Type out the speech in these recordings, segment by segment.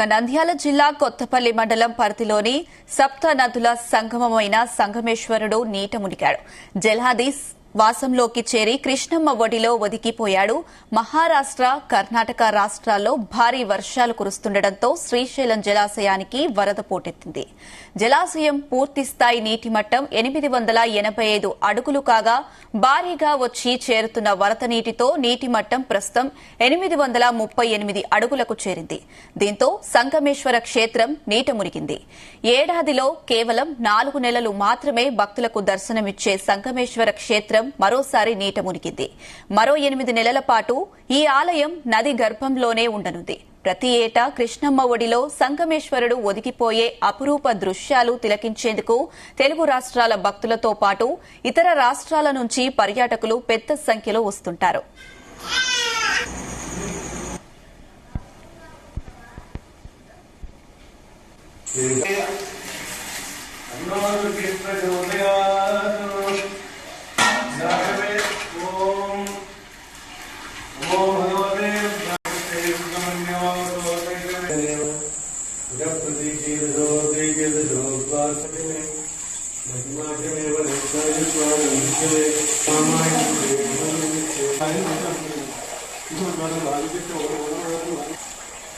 నంద్యాల జిల్లా కొత్తపల్లి మండలం పరిధిలోని సప్త నదుల సంగమమైన సంగమేశ్వరుడు నీట మునిగాడు. జలాది వాసంలోకి చేరి కృష్ణమ్మ ఒడిలో ఒదిగిపోయాడు. మహారాష్ట్ర, కర్ణాటక రాష్ట్రాల్లో భారీ వర్షాలు కురుస్తుండటంతో శ్రీశైలం జలాశయానికి వరద పోటెత్తింది. జలాశయం పూర్తిస్థాయి నీటి మట్టం 885 అడుగులు కాగా భారీగా వచ్చి చేరుతున్న వరద నీటితో నీటి మట్టం ప్రస్తుతం 838 అడుగులకు చేరింది. దీంతో సంగమేశ్వర క్షేత్రం నీట మునిగింది. ఏడాదిలో కేవలం 4 నెలలు మాత్రమే భక్తులకు దర్శనమిచ్చే సంగమేశ్వర క్షేత్రం మరోసారి నీట మునిగింది. మరో 8 నెలల పాటు ఈ ఆలయం నది గర్భంలోనే ఉండనుంది. ప్రతి ఏటా కృష్ణమ్మ ఒడిలో సంగమేశ్వరుడు ఒదిగిపోయే అపురూప దృశ్యాలు తిలకించేందుకు తెలుగు రాష్ట్రాల భక్తులతో పాటు ఇతర రాష్ట్రాల నుంచి పర్యాటకులు పెద్ద సంఖ్యలో వస్తుంటారు.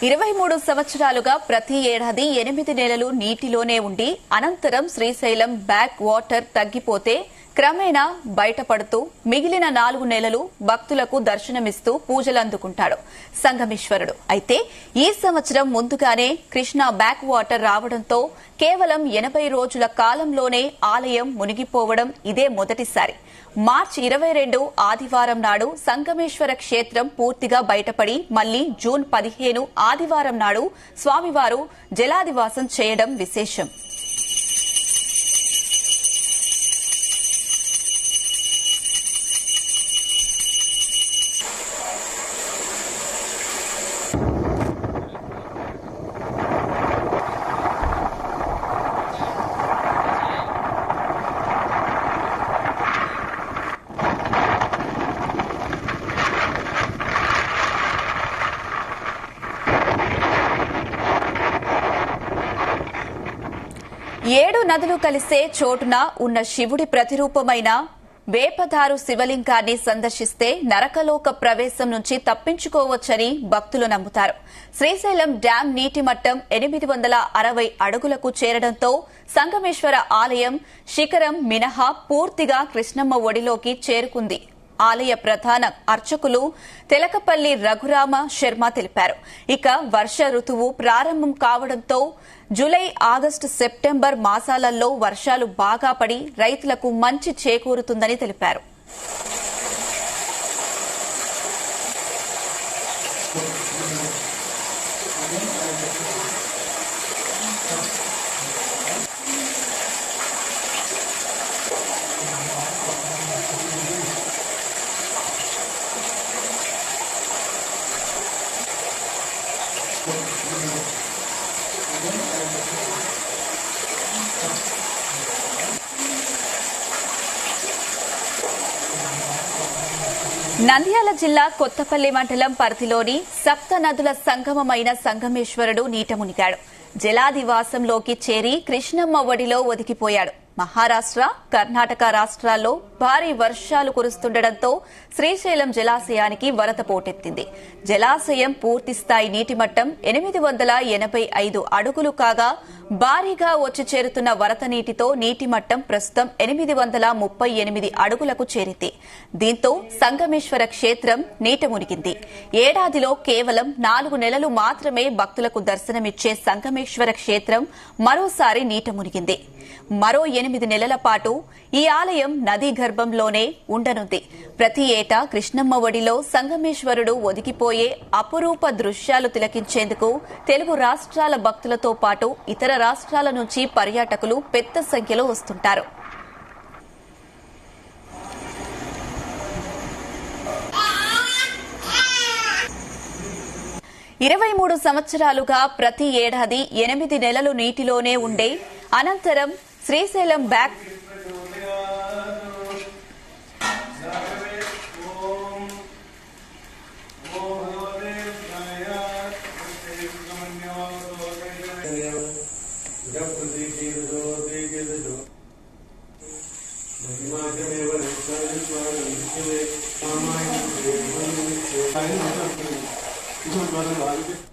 ఇరవై 23 సంవత్సరాలుగా ప్రతి ఏడాది 8 నెలలు నీటిలోనే ఉండి అనంతరం శ్రీశైలం బ్యాక్ వాటర్ తగ్గిపోతే క్రమేణా బయటపడుతూ మిగిలిన 4 నెలలు భక్తులకు దర్శనమిస్తూ పూజలందుకుంటాడు సంగమేశ్వరుడు. అయితే ఈ సంవత్సరం ముందుగానే కృష్ణా బ్యాక్ వాటర్ రావడంతో కేవలం 80 రోజుల కాలంలోనే ఆలయం మునిగిపోవడం ఇదే మొదటిసారి. మార్చి 22 ఆదివారం నాడు సంగమేశ్వర క్షేత్రం పూర్తిగా బయటపడి మళ్లీ జూన్ 15 ఆదివారం నాడు స్వామివారు జలాదివాసం చేయడం విశేషం. ఏడు నదులు కలిసే చోటున ఉన్న శివుడి ప్రతిరూపమైన వేపదారు శివలింగాన్ని సందర్శిస్తే నరకలోక ప్రవేశం నుంచి తప్పించుకోవచ్చని భక్తులు నమ్ముతారు. శ్రీశైలం డ్యాం నీటి మట్టం 860 అడుగులకు చేరడంతో సంగమేశ్వర ఆలయం శిఖరం మినహా పూర్తిగా కృష్ణమ్మ ఒడిలోకి చేరుకుంది. ఆలయ ప్రధాన అర్చకులు తెలకపల్లి రఘురామ శర్మ తెలిపారు. ఇక వర్ష ఋతువు ప్రారంభం కావడంతో జూలై, ఆగస్టు, సెప్టెంబర్ మాసాలలో వర్షాలు బాగా పడి రైతులకు మంచి చేకూరుతుందని తెలిపారు. నంద్యాల జిల్లా కొత్తపల్లి మండలం పరిధిలోని సప్త నదుల సంగమమైన సంగమేశ్వరుడు నీట మునిగాడు. జలాదివాసంలోకి చేరి కృష్ణమ్మ ఒడిలో ఒదిగిపోయాడు. మహారాష్ట్ర, కర్ణాటక రాష్ట్రాల్లో భారీ వర్షాలు కురుస్తుండటంతో శ్రీశైలం జలాశయానికి వరద పోటెత్తింది. జలాశయం పూర్తిస్థాయి నీటి మట్టం 885 అడుగులు కాగా భారీగా వచ్చి చేరుతున్న వరద నీటితో నీటి మట్టం ప్రస్తుతం 838 అడుగులకు చేరింది. దీంతో సంగమేశ్వర క్షేత్రం నీట మునిగింది. ఏడాదిలో కేవలం 4 నెలలు మాత్రమే భక్తులకు దర్శనమిచ్చే సంగమేశ్వర క్షేత్రం మరోసారి నీట మునిగింది. మరో 8 నెలల పాటు ఈ ఆలయం నదీ గర్భంలోనే ఉండనుంది. ప్రతి ఏటా కృష్ణమ్మ ఒడిలో సంగమేశ్వరుడు ఒదిగిపోయే అపురూప దృశ్యాలు తిలకించేందుకు తెలుగు రాష్ట్రాల భక్తులతో పాటు ఇతర రాష్ట్రాల నుంచి పర్యాటకులు పెద్ద సంఖ్యలో వస్తుంటారు. ఇరవై 23 సంవత్సరాలుగా ప్రతి ఏడాది 8 నెలలు నీటిలోనే ఉండే అనంతరం శ్రీశైలం బ్యాక్ ఓం महिमाजमेव